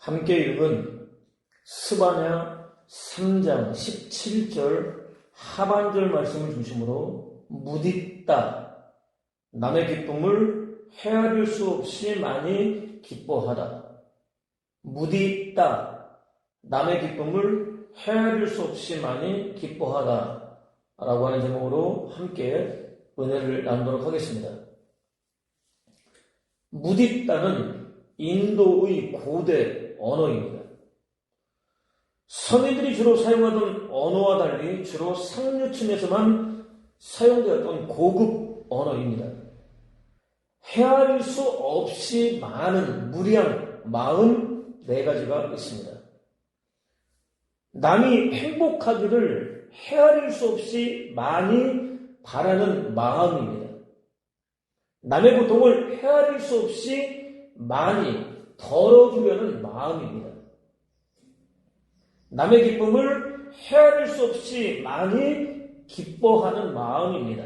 함께 읽은 스바냐 3장 17절 하반절 말씀을 중심으로 무디다, 남의 기쁨을 헤아릴 수 없이 많이 기뻐하다. 무디다, 남의 기쁨을 헤아릴 수 없이 많이 기뻐하다 라고 하는 제목으로 함께 은혜를 나누도록 하겠습니다. 무디다는 인도의 고대 언어입니다. 서민들이 주로 사용하던 언어와 달리 주로 상류층에서만 사용되었던 고급 언어입니다. 헤아릴 수 없이 많은 무량 44가지가 있습니다. 남이 행복하기를 헤아릴 수 없이 많이 바라는 마음입니다. 남의 고통을 헤아릴 수 없이 많이 덜어주려는 마음입니다. 남의 기쁨을 헤아릴 수 없이 많이 기뻐하는 마음입니다.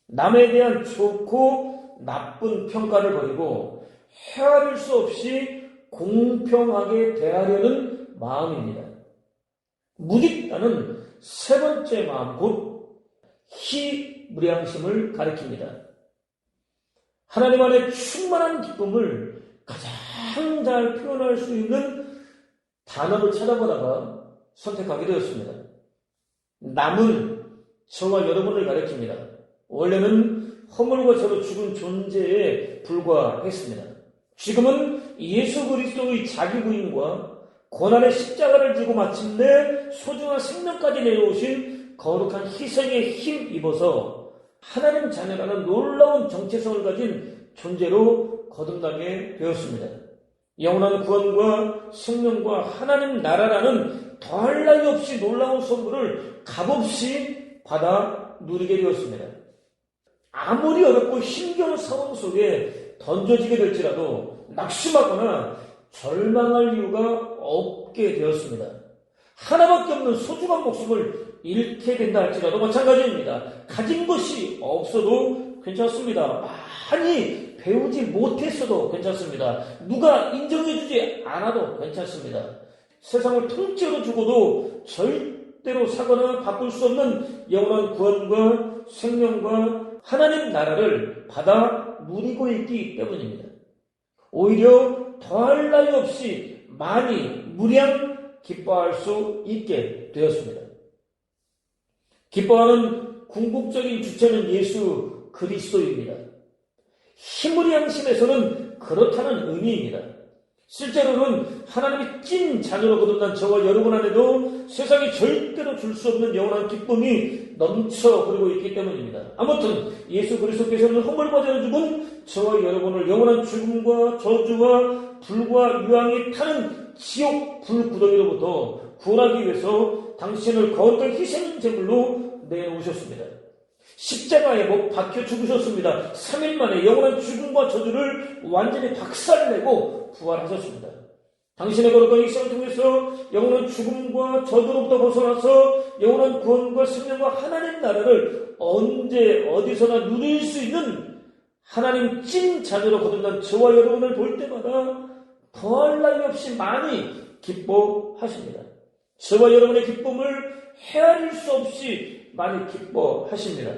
남에 대한 좋고 나쁜 평가를 버리고 헤아릴 수 없이 공평하게 대하려는 마음입니다. 무디다는 세 번째 마음, 곧 희무량심을 가리킵니다. 하나님 안에 충만한 기쁨을 가장 잘 표현할 수 있는 단어를 찾아보다가 선택하게 되었습니다. 남은 저와 여러분을 가리킵니다. 원래는 허물과 죄로 죽은 존재에 불과했습니다. 지금은 예수 그리스도의 자기 부인과 고난의 십자가를 지고 마침내 소중한 생명까지 내려오신 거룩한 희생에 힘입어서 하나님 자녀라는 놀라운 정체성을 가진 존재로 거듭나게 되었습니다. 영원한 구원과 생명과 하나님 나라라는 더할 나위 없이 놀라운 선물을 값없이 받아 누리게 되었습니다. 아무리 어렵고 힘겨운 상황 속에 던져지게 될지라도 낙심하거나 절망할 이유가 없게 되었습니다. 하나밖에 없는 소중한 목숨을 잃게 된다 할지라도 마찬가지입니다. 가진 것이 없어도 괜찮습니다. 많이 배우지 못했어도 괜찮습니다. 누가 인정해주지 않아도 괜찮습니다. 세상을 통째로 주고도 절대로 사거나 바꿀 수 없는 영원한 구원과 생명과 하나님 나라를 받아 누리고 있기 때문입니다. 오히려 더할 나위 없이 많이 무량 기뻐할 수 있게 되었습니다. 기뻐하는 궁극적인 주체는 예수 그리스도입니다. 희무량심에서는 그렇다는 의미입니다. 실제로는 하나님의 찐 자녀로 거듭난 저와 여러분 안에도 세상이 절대로 줄 수 없는 영원한 기쁨이 넘쳐 흐르고 있기 때문입니다. 아무튼 예수 그리스도께서는 허물과 죄로 죽은 저와 여러분을 영원한 죽음과 저주와 불과 유황이 타는 지옥 불구덩이로부터 구원하기 위해서 당신을 거룩한 희생 제물로 내놓으셨습니다. 십자가에 못 박혀 죽으셨습니다. 3일 만에 영원한 죽음과 저주를 완전히 박살내고 부활하셨습니다. 당신의 거룩한 일생을 통해서 영원한 죽음과 저주로부터 벗어나서 영원한 구원과 생명과 하나님 나라를 언제 어디서나 누릴 수 있는 하나님 찐 자녀로 거듭난 저와 여러분을 볼 때마다 더할 나위 없이 많이 기뻐하십니다. 저와 여러분의 기쁨을 헤아릴 수 없이 많이 기뻐하십니다.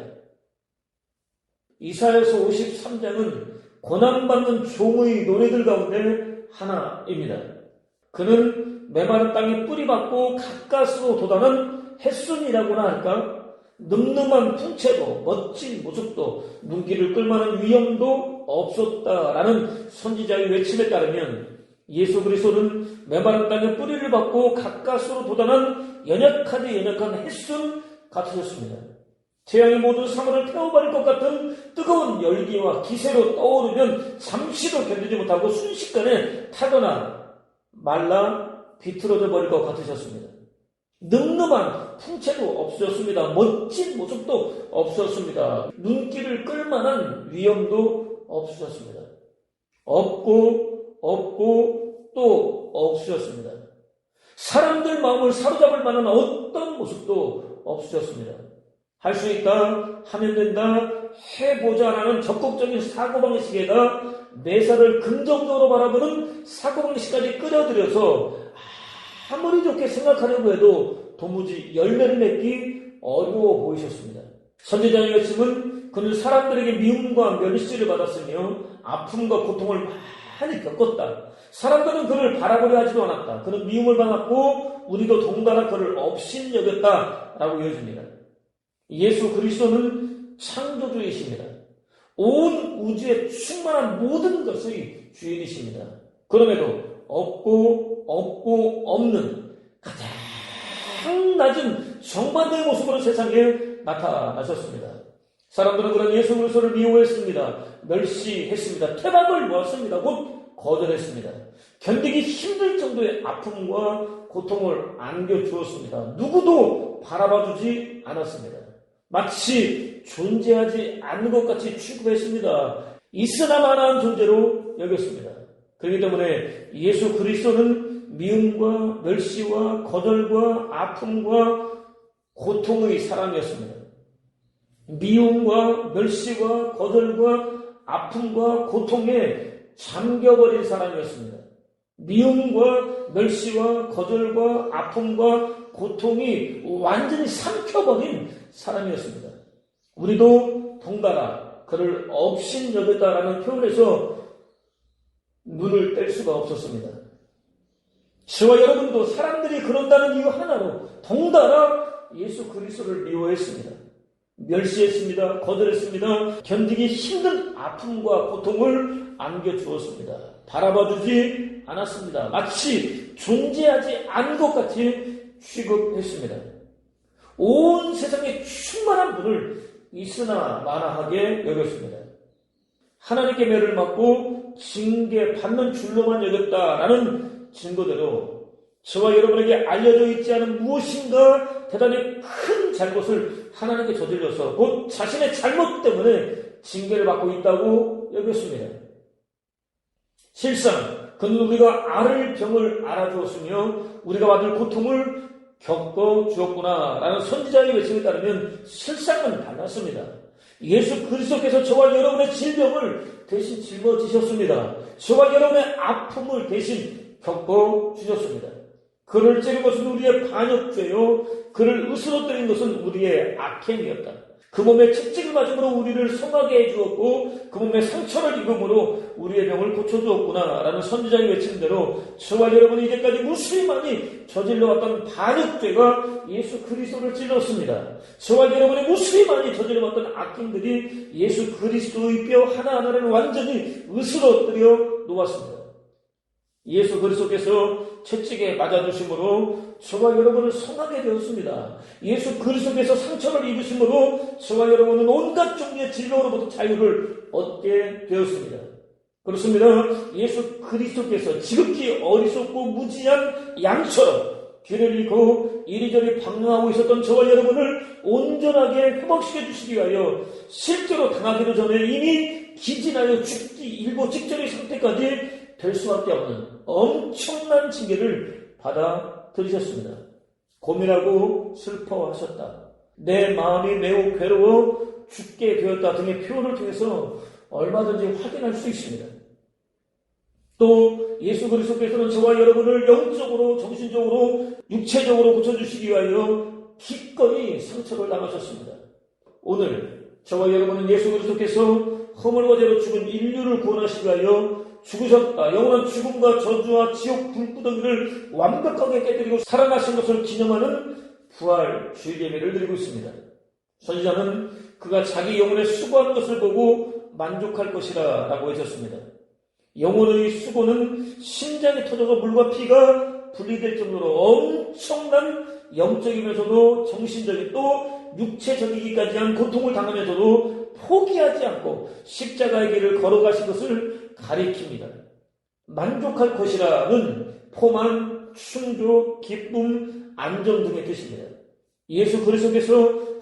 이사야서 53장은 고난받는 종의 노래들 가운데 하나입니다. 그는 메마른 땅에 뿌리박고 가까스로 돋아난 햇순이라고나 할까? 늠름한 풍채도 멋진 모습도 눈길을 끌만한 위엄도 없었다라는 선지자의 외침에 따르면 예수 그리스도는 메마른 땅에 뿌리를 박고 가까스로 돋아난 연약하디 연약한 햇순 같으셨습니다. 태양이 모든 사물을 태워버릴 것 같은 뜨거운 열기와 기세로 떠오르면 잠시도 견디지 못하고 순식간에 타거나 말라 비틀어져 버릴 것 같으셨습니다. 늠름한 풍채도 없으셨습니다. 멋진 모습도 없으셨습니다. 눈길을 끌만한 위엄도 없으셨습니다. 없고 또 없으셨습니다. 사람들 마음을 사로잡을 만한 어떤 모습도 없으셨습니다. 할 수 있다, 하면 된다, 해보자라는 적극적인 사고방식에다 매사를 긍정적으로 바라보는 사고방식까지 끌어들여서 아무리 좋게 생각하려고 해도 도무지 열매를 맺기 어려워 보이셨습니다. 선지자의 외침은 그는 사람들에게 미움과 멸시를 받았으며 아픔과 고통을 많이 겪었다. 사람들은 그를 바라보려 하지도 않았다. 그는 미움을 받았고 우리도 동달아 그를 업신여겼다 라고 이어집니다. 예수 그리스도는 창조주이십니다. 온 우주에 충만한 모든 것의 주인이십니다. 그럼에도 없고 없는 가장 낮은 정반대의 모습으로 세상에 나타나셨습니다. 사람들은 그런 예수 그리스도를 미워했습니다. 멸시했습니다. 태박을 놓았습니다. 곧 거절했습니다. 견디기 힘들 정도의 아픔과 고통을 안겨주었습니다. 누구도 바라봐주지 않았습니다. 마치 존재하지 않는 것 같이 취급했습니다. 있으나 마나한 존재로 여겼습니다. 그렇기 때문에 예수 그리스도는 미움과 멸시와 거절과 아픔과 고통의 사람이었습니다. 미움과 멸시와 거절과 아픔과 고통에 잠겨버린 사람이었습니다. 미움과 멸시와 거절과 아픔과 고통이 완전히 삼켜버린 사람이었습니다. 우리도 덩달아 그를 업신여겼다라는 표현에서 눈을 뗄 수가 없었습니다. 저와 여러분도 사람들이 그런다는 이유 하나로 덩달아 예수 그리스도를 미워했습니다. 멸시했습니다. 거절했습니다. 견디기 힘든 아픔과 고통을 안겨주었습니다. 바라봐주지 않았습니다. 마치 존재하지 않은 것 같이 취급했습니다. 온 세상에 충만한 분을 있으나 마나하게 여겼습니다. 하나님께 매를 맞고 징계받는 줄로만 여겼다라는 증거대로 저와 여러분에게 알려져 있지 않은 무엇인가 대단히 큰 잘못을 하나님께 저질러서 곧 자신의 잘못 때문에 징계를 받고 있다고 여겼습니다. 실상 그는 우리가 앓을 병을 알아주었으며 우리가 받을 고통을 겪어주었구나 라는 선지자의 외침에 따르면 실상은 달랐습니다. 예수 그리스도께서 저와 여러분의 질병을 대신 짊어지셨습니다. 저와 여러분의 아픔을 대신 겪어주셨습니다. 그를 찌른 것은 우리의 반역죄요 그를 으스러뜨린 것은 우리의 악행이었다. 그 몸에 채찍을 맞음으로 우리를 성하게 해주었고 그 몸에 상처를 입음으로 우리의 병을 고쳐주었구나 라는 선지자의 외침대로 저와 여러분이 이제까지 무수히 많이 저질러왔던 반역죄가 예수 그리스도를 찔렀습니다. 저와 여러분이 무수히 많이 저질러왔던 악행들이 예수 그리스도의 뼈 하나하나를 완전히 으스러뜨려 놓았습니다. 예수 그리스도께서 채찍에 맞아주심으로 저와 여러분을 성하게 되었습니다. 예수 그리스도께서 상처를 입으심으로 저와 여러분은 온갖 종류의 질병으로부터 자유를 얻게 되었습니다. 그렇습니다. 예수 그리스도께서 지극히 어리석고 무지한 양처럼 귀를 잃고 이리저리 방황하고 있었던 저와 여러분을 온전하게 회복시켜 주시기 위하여 실제로 당하기도 전에 이미 기진하여 죽기 일보 직전의 상태까지 될 수밖에 없는 엄청난 징계를 받아들이셨습니다. 고민하고 슬퍼하셨다. 내 마음이 매우 괴로워 죽게 되었다 등의 표현을 통해서 얼마든지 확인할 수 있습니다. 또 예수 그리스도께서는 저와 여러분을 영적으로, 정신적으로, 육체적으로 고쳐주시기 위하여 기꺼이 상처를 당하셨습니다. 오늘 저와 여러분은 예수 그리스도께서 허물과 죄로 죽은 인류를 구원하시기 위하여 죽으셨다. 영원한 죽음과 저주와 지옥 불구덩이를 완벽하게 깨뜨리고 살아나신 것을 기념하는 부활 주일 예배를 드리고 있습니다. 선지자는 그가 자기 영혼에 수고한 것을 보고 만족할 것이라 라고 해줬습니다. 영혼의 수고는 심장이 터져서 물과 피가 분리될 정도로 엄청난 영적이면서도 정신적인 또 육체적이기까지 한 고통을 당하면서도 포기하지 않고 십자가의 길을 걸어가신 것을 가리킵니다. 만족할 것이라는 포만, 충족, 기쁨, 안정 등의 뜻입니다. 예수 그리스도께서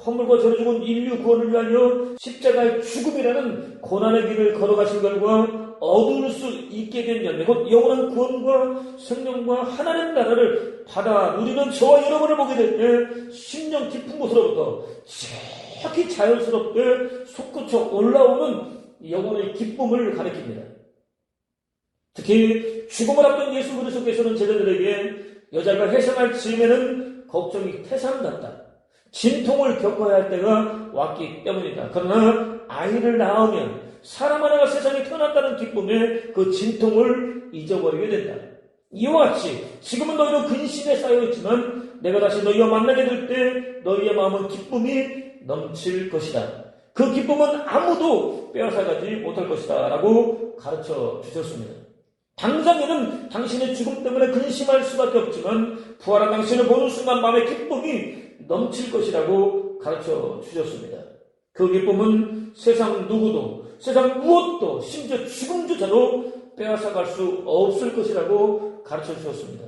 허물과 죄로 죽은 인류 구원을 위하여 십자가의 죽음이라는 고난의 길을 걸어가신 결과 얻을 수 있게 된 열매, 곧 영원한 구원과 생명과 하나님 나라를 받아 누리는 저와 여러분을 보게 될 때 심령 깊은 곳으로부터 저기 자연스럽게 솟구쳐 올라오는 영혼의 기쁨을 가리킵니다. 특히 죽음을 앞둔 예수 그리스도께서는 제자들에게 여자가 해산할 즈음에는 걱정이 태산같다. 진통을 겪어야 할 때가 왔기 때문이다. 그러나 아이를 낳으면 사람 하나가 세상에 태어났다는 기쁨에 그 진통을 잊어버리게 된다. 이와 같이 지금은 너희는 근심에 쌓여있지만 내가 다시 너희와 만나게 될 때 너희의 마음은 기쁨이 넘칠 것이다. 그 기쁨은 아무도 빼앗아가지 못할 것이다 라고 가르쳐 주셨습니다. 당장에는 당신의 죽음 때문에 근심할 수밖에 없지만 부활한 당신을 보는 순간 마음의 기쁨이 넘칠 것이라고 가르쳐 주셨습니다. 그 기쁨은 세상 누구도, 세상 무엇도, 심지어 죽음조차도 빼앗아갈 수 없을 것이라고 가르쳐 주셨습니다.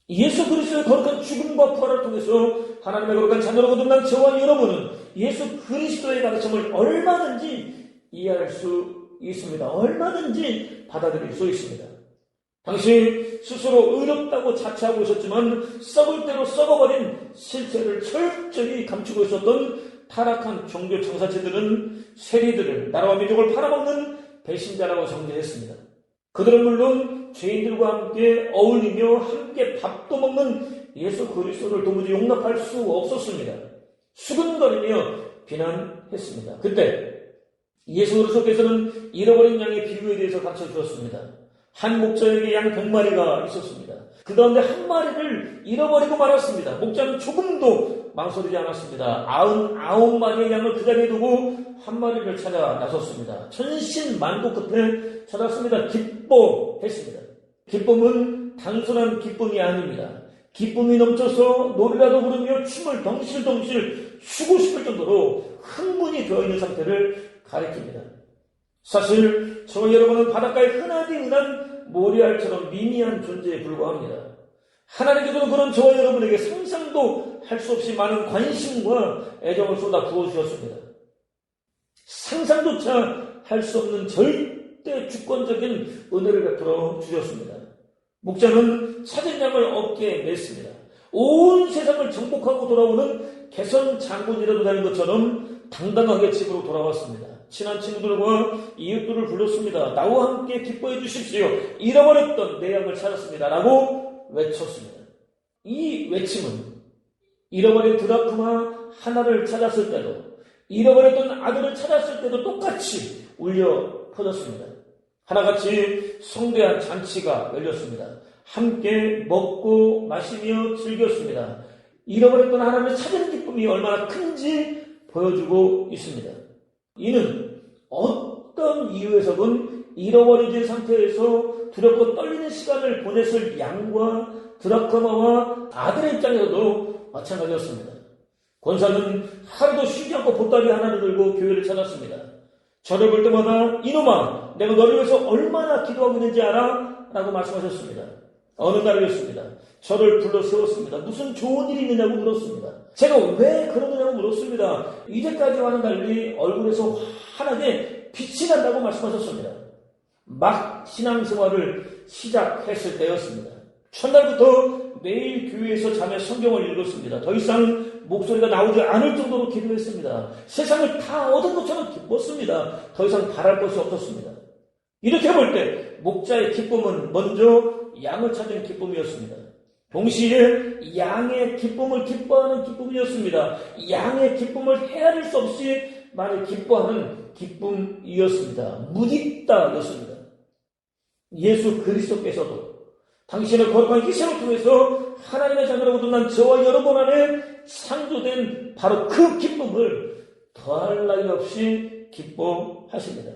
예수 그리스도의 거룩한 죽음과 부활을 통해서 하나님의 거룩한 자녀로 거듭난 저와 여러분은 예수 그리스도의 가르침을 얼마든지 이해할 수 있습니다. 얼마든지 받아들일 수 있습니다. 당시 스스로 의롭다고 자처하고 있었지만 썩을 대로 썩어버린 실체를 철저히 감추고 있었던 타락한 종교 청사체들은 세리들을, 나라와 민족을 팔아먹는 배신자라고 정죄했습니다. 그들은 물론 죄인들과 함께 어울리며 함께 밥도 먹는 예수 그리스도를 도무지 용납할 수 없었습니다. 수근거리며 비난했습니다. 그때 예수 그리스도께서는 잃어버린 양의 비유에 대해서 가르쳐 주었습니다. 한 목자에게 양 100마리가 있었습니다. 그 가운데 한 마리를 잃어버리고 말았습니다. 목자는 조금도 망설이지 않았습니다. 99마리의 양을 그 자리에 두고 한 마리를 찾아 나섰습니다. 천신만고 끝에 찾았습니다. 기뻐했습니다. 기쁨은 단순한 기쁨이 아닙니다. 기쁨이 넘쳐서 노래라도 부르며 춤을 덩실덩실 추고 싶을 정도로 흥분이 되어 있는 상태를 가리킵니다. 사실 저와 여러분은 바닷가에 흔하디 흔한 모래알처럼 미미한 존재에 불과합니다. 하나님께서는 그런 저와 여러분에게 상상도 할 수 없이 많은 관심과 애정을 쏟아 부어주셨습니다. 상상조차 할 수 없는 절대 주권적인 은혜를 베풀어 주셨습니다. 목자는 찾은 양을 어깨에 맸습니다. 온 세상을 정복하고 돌아오는 개선 장군이라도 되는 것처럼 당당하게 집으로 돌아왔습니다. 친한 친구들과 이웃들을 불렀습니다. 나와 함께 기뻐해 주십시오. 잃어버렸던 내 양을 찾았습니다. 라고 외쳤습니다. 이 외침은 잃어버린 드라크마 하나를 찾았을 때도, 잃어버렸던 아들을 찾았을 때도 똑같이 울려 퍼졌습니다. 하나같이 성대한 잔치가 열렸습니다. 함께 먹고 마시며 즐겼습니다. 잃어버렸던 하나님을 찾은 기쁨이 얼마나 큰지 보여주고 있습니다. 이는 어떤 이유에서든 잃어버려진 상태에서 두렵고 떨리는 시간을 보냈을 양과 드라크마와 아들의 입장에서도 마찬가지였습니다. 권사는 하루도 쉬지 않고 보따리 하나를 들고 교회를 찾았습니다. 저를 볼 때마다 이놈아, 내가 너를 위해서 얼마나 기도하고 있는지 알아? 라고 말씀하셨습니다. 어느 날이었습니다. 저를 불러 세웠습니다. 무슨 좋은 일이 있느냐고 물었습니다. 제가 왜 그러느냐고 물었습니다. 이제까지와는 달리 얼굴에서 환하게 빛이 난다고 말씀하셨습니다. 막 신앙생활을 시작했을 때였습니다. 첫날부터 매일 교회에서 자며 성경을 읽었습니다. 더 이상 목소리가 나오지 않을 정도로 기도했습니다. 세상을 다 얻은 것처럼 기뻤습니다. 더 이상 바랄 것이 없었습니다. 이렇게 볼 때 목자의 기쁨은 먼저 양을 찾은 기쁨이었습니다. 동시에 양의 기쁨을 기뻐하는 기쁨이었습니다. 양의 기쁨을 헤아릴 수 없이 많이 기뻐하는 기쁨이었습니다. 무디다였습니다. 예수 그리스도께서도 당신의 거룩한 희생을 통해서 하나님의 자녀로 거듭난 저와 여러분 안에 창조된 바로 그 기쁨을 더할 나위 없이 기뻐하십니다.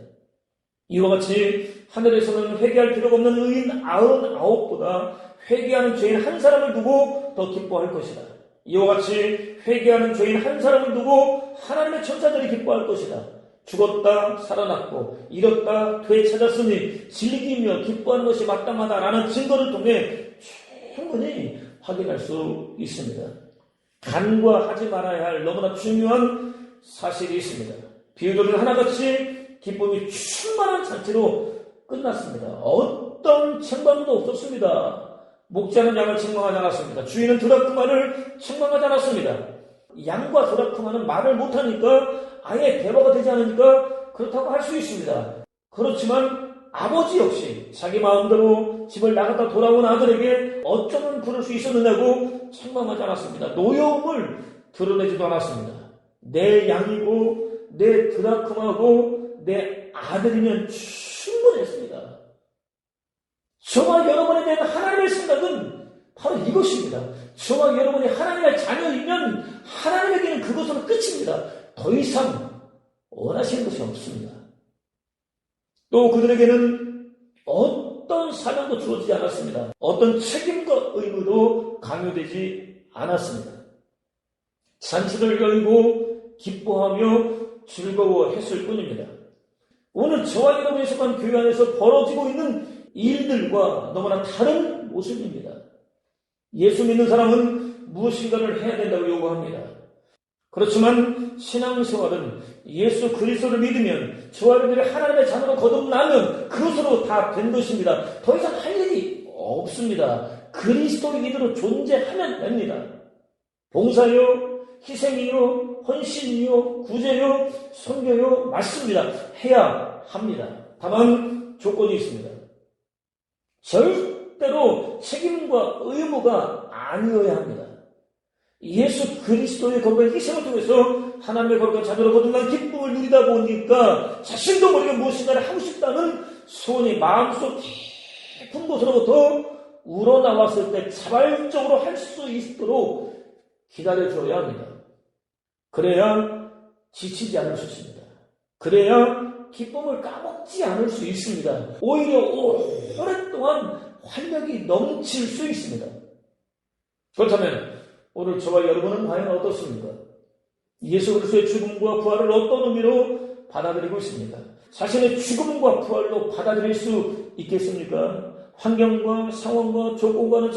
이와 같이 하늘에서는 회개할 필요가 없는 의인 99보다 회개하는 죄인 한 사람을 두고 더 기뻐할 것이다. 이와 같이 회개하는 죄인 한 사람을 두고 하나님의 천사들이 기뻐할 것이다. 죽었다 살아났고 잃었다 되찾았으니 즐기며 기뻐하는 것이 마땅하다라는 증거를 통해 충분히 확인할 수 있습니다. 간과하지 말아야 할 너무나 중요한 사실이 있습니다. 비유들은 하나같이 기쁨이 충만한 잔치로 끝났습니다. 어떤 책망도 없었습니다. 목자는 양을 책망하지 않았습니다. 주인은 드라크마를 책망하지 않았습니다. 양과 드라크마는 말을 못하니까 아예 대화가 되지 않으니까 그렇다고 할 수 있습니다. 그렇지만 아버지 역시 자기 마음대로 집을 나갔다 돌아온 아들에게 어쩌면 그럴 수 있었느냐고 책망하지 않았습니다. 노여움을 드러내지도 않았습니다. 내 양이고 내 드라크마고 내 아들이면 충분했습니다. 저와 여러분에 대한 하나님의 생각은 바로 이것입니다. 저와 여러분이 하나님의 자녀이면 하나님에게는 그것으로 끝입니다. 더 이상 원하시는 것이 없습니다. 또 그들에게는 어떤 사명도 주어지지 않았습니다. 어떤 책임과 의무도 강요되지 않았습니다. 잔치를 열고 기뻐하며 즐거워했을 뿐입니다. 오늘 저와 여러분이 속한 교회 안에서 벌어지고 있는 일들과 너무나 다른 모습입니다. 예수 믿는 사람은 무엇인가를 해야 된다고 요구합니다. 그렇지만 신앙생활은 예수 그리스도를 믿으면 저와 여러분들이 하나님의 자녀로 거듭나면 그것으로 다 된 것입니다. 더 이상 할 일이 없습니다. 그리스도인으로 존재하면 됩니다. 봉사요, 희생이요, 헌신이요, 구제요, 선교요, 맞습니다. 해야 합니다. 다만 조건이 있습니다. 절대로 책임과 의무가 아니어야 합니다. 예수 그리스도의 거룩한 희생을 통해서 하나님의 거룩한 자녀로 거듭난 기쁨을 누리다 보니까 자신도 모르게 무엇인가를 하고 싶다는 소원이 마음속 깊은 곳으로부터 우러나왔을 때 자발적으로 할 수 있도록 기다려줘야 합니다. 그래야 지치지 않을 수 있습니다. 그래야 기쁨을 까먹지 않을 수 있습니다. 오히려 오랫동안 활력이 넘칠 수 있습니다. 그렇다면 오늘 저와 여러분은 과연 어떻습니까? 예수 그리스도의 죽음과 부활을 어떤 의미로 받아들이고 있습니까? 자신의 죽음과 부활로 받아들일 수 있겠습니까? 환경과 상황과 조건과는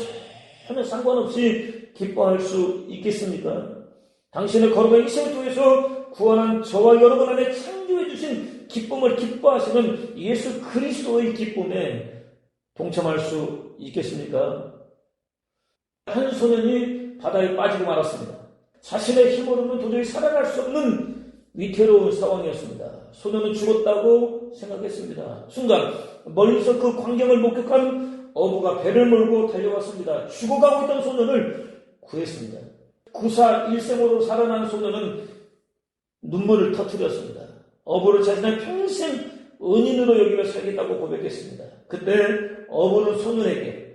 전혀 상관없이 기뻐할 수 있겠습니까? 당신의 거룩한 희생을 통해서 구원한 저와 여러분 안에 창조해 주신 기쁨을 기뻐하시는 예수 그리스도의 기쁨에 동참할 수 있겠습니까? 한 소년이 바다에 빠지고 말았습니다. 자신의 힘으로는 도저히 살아갈 수 없는 위태로운 상황이었습니다. 소년은 죽었다고 생각했습니다. 순간 멀리서 그 광경을 목격한 어부가 배를 몰고 달려왔습니다. 죽어가고 있던 소년을 구했습니다. 구사 일생으로 살아난 소년은 눈물을 터뜨렸습니다. 어부를 자신의 평생 은인으로 여기며 살겠다고 고백했습니다. 그때 어부는 소년에게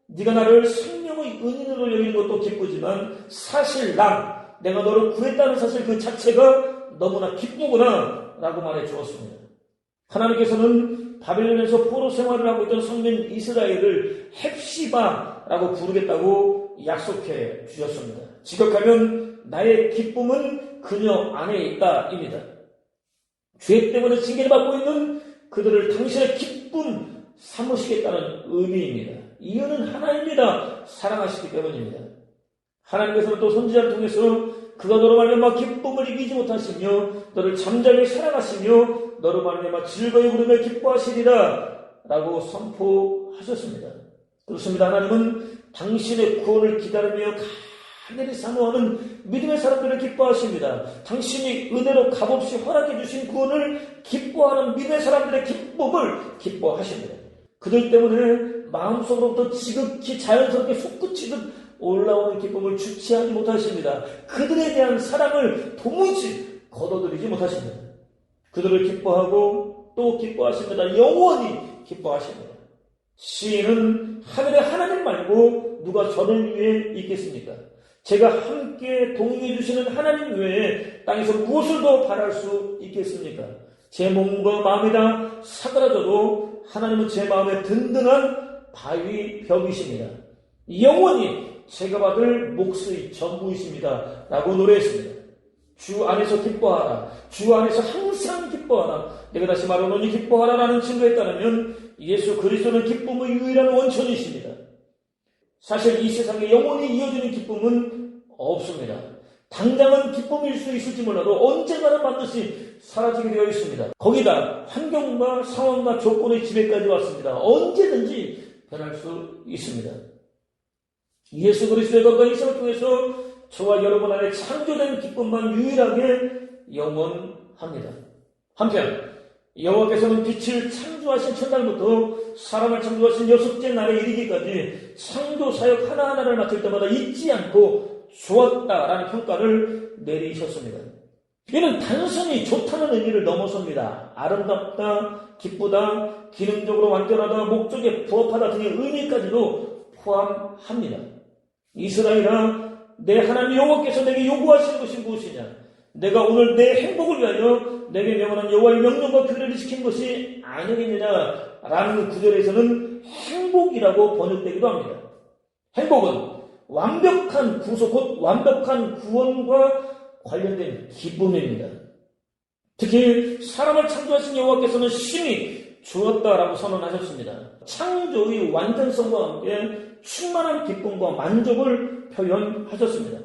네가 나를 생명의 은인으로 여기는 것도 기쁘지만 사실 내가 너를 구했다는 사실 그 자체가 너무나 기쁘구나 라고 말해 주었습니다. 하나님께서는 바벨론에서 포로 생활을 하고 있던 성민 이스라엘을 헵시바라고 부르겠다고 약속해 주셨습니다. 지극하면 나의 기쁨은 그녀 안에 있다입니다. 죄 때문에 징계를 받고 있는 그들을 당신의 기쁨 삼으시겠다는 의미입니다. 이유는 하나님이다 사랑하시기 때문입니다. 하나님께서는 또 선지자를 통해서 그가 너로 말미암아 기쁨을 이기지 못하시며 너를 잠잠히 사랑하시며 너로 말미암아 즐거이 부르며 기뻐하시리라 라고 선포하셨습니다. 그렇습니다. 하나님은 당신의 구원을 기다리며 간절히 사모하는 믿음의 사람들을 기뻐하십니다. 당신이 은혜로 값없이 허락해 주신 구원을 기뻐하는 믿음의 사람들의 기쁨을 기뻐하십니다. 그들 때문에 마음속으로부터 지극히 자연스럽게 솟구치듯 올라오는 기쁨을 주체하지 못하십니다. 그들에 대한 사랑을 도무지 거둬들이지 못하십니다. 그들을 기뻐하고 또 기뻐하십니다. 영원히 기뻐하십니다. 시인은 하늘의 하나님 말고 누가 저를 위해 있겠습니까? 제가 함께 동행해 주시는 하나님 외에 땅에서 무엇을 더 바랄 수 있겠습니까? 제 몸과 마음이 다 사그라져도 하나님은 제 마음에 든든한 바위 벽이십니다. 영원히 제가 받을 몫의 전부이십니다. 라고 노래했습니다. 주 안에서 기뻐하라. 주 안에서 항상 기뻐하라. 내가 다시 말하노니 기뻐하라 라는 증거에 따르면 예수 그리스도는 기쁨의 유일한 원천이십니다. 사실 이 세상에 영원히 이어지는 기쁨은 없습니다. 당장은 기쁨일 수 있을지 몰라도 언젠가는 반드시 사라지게 되어 있습니다. 거기다 환경과 상황과 조건의 지배까지 왔습니다. 언제든지 변할 수 있습니다. 예수 그리스도의 거룩한 희생을 통해서 저와 여러분 안에 창조된 기쁨만 유일하게 영원합니다. 한편 여호와께서는 빛을 창조하신 첫날부터 사람을 창조하신 여섯째 날에 이르기까지 창조 사역 하나하나를 맡을 때마다 잊지 않고 좋았다라는 평가를 내리셨습니다. 이는 단순히 좋다는 의미를 넘어섭니다. 아름답다, 기쁘다, 기능적으로 완전하다, 목적에 부합하다 등의 의미까지도 포함합니다. 이스라엘아, 내 하나님 여호와께서 내게 요구하시는 것이 무엇이냐? 내가 오늘 내 행복을 위하여 내게 명하는 여호와의 명령과 규례를 지킨 것이 아니겠느냐? 라는 구절에서는 행복이라고 번역되기도 합니다. 행복은 완벽한 구속, 곧 완벽한 구원과 관련된 기쁨입니다. 특히 사람을 창조하신 여호와께서는 심히 좋았다라고 선언하셨습니다. 창조의 완전성과 함께 충만한 기쁨과 만족을 표현하셨습니다.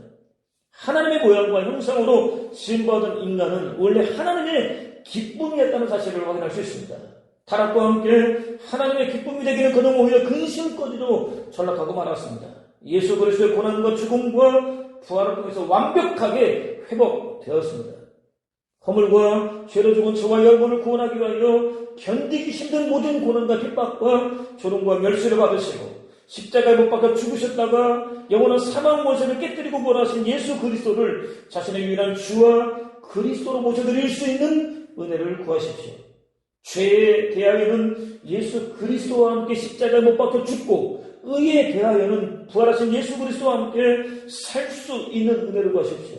하나님의 모양과 형상으로 지음받은 인간은 원래 하나님의 기쁨이었다는 사실을 확인할 수 있습니다. 타락과 함께 하나님의 기쁨이 되기는 그는 오히려 근심까지도 전락하고 말았습니다. 예수 그리스도의 고난과 죽음과 부활을 통해서 완벽하게 회복되었습니다. 허물과 죄로 죽은 저와 여러분을 구원하기 위하여 견디기 힘든 모든 고난과 핍박과 조롱과 멸시를 받으시고 십자가에 못 박혀 죽으셨다가 영원한 사망 원세를 깨뜨리고 부활하신 예수 그리스도를 자신의 유일한 주와 그리스도로 모셔드릴 수 있는 은혜를 구하십시오. 죄에 대하여는 예수 그리스도와 함께 십자가에 못 박혀 죽고 의에 대하여는 부활하신 예수 그리스도와 함께 살 수 있는 은혜를 구하십시오.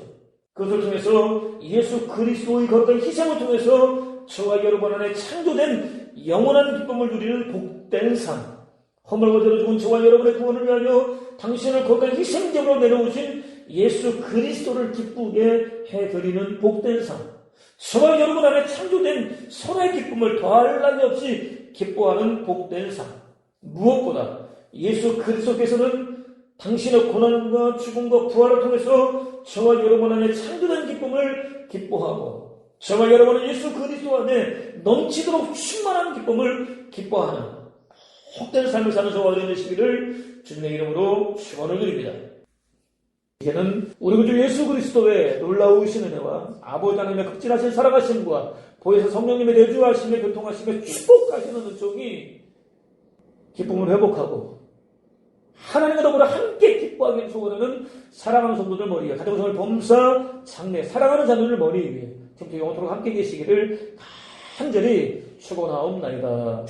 그것을 통해서 예수 그리스도의 거룩한 희생을 통해서 저와 여러분 안에 창조된 영원한 기쁨을 누리는 복된 삶, 허물과 죄로 죽은 저와 여러분의 구원을 위하여 당신을 거룩한 희생제물로 내려오신 예수 그리스도를 기쁘게 해드리는 복된 삶, 저와 여러분 안에 창조된 선의 기쁨을 더할 나위 없이 기뻐하는 복된 삶, 무엇보다 예수 그리스도께서는 당신의 고난과 죽음과 부활을 통해서 저와 여러분 안에 창조된 기쁨을 기뻐하고 저와 여러분은 예수 그리스도 안에 넘치도록 충만한 기쁨을 기뻐하는 복된 삶을 사는 저와 여러분 되시기를 주님의 이름으로 축원을 드립니다. 이제는 우리 구주 예수 그리스도의 놀라우신 은혜와 아버지 하나님의 극진하신 살아가심과 보혜사 성령님의 내주하심에 교통하심에 축복하시는 은총이 기쁨을 회복하고 하나님과 더불어 함께 기뻐하기를 소원하는 사랑하는 성도들 머리에 가정성을 범사 장래 사랑하는 자녀들 머리 위에 지금부터 영원토록 함께 계시기를 간절히 축원하옵나이다.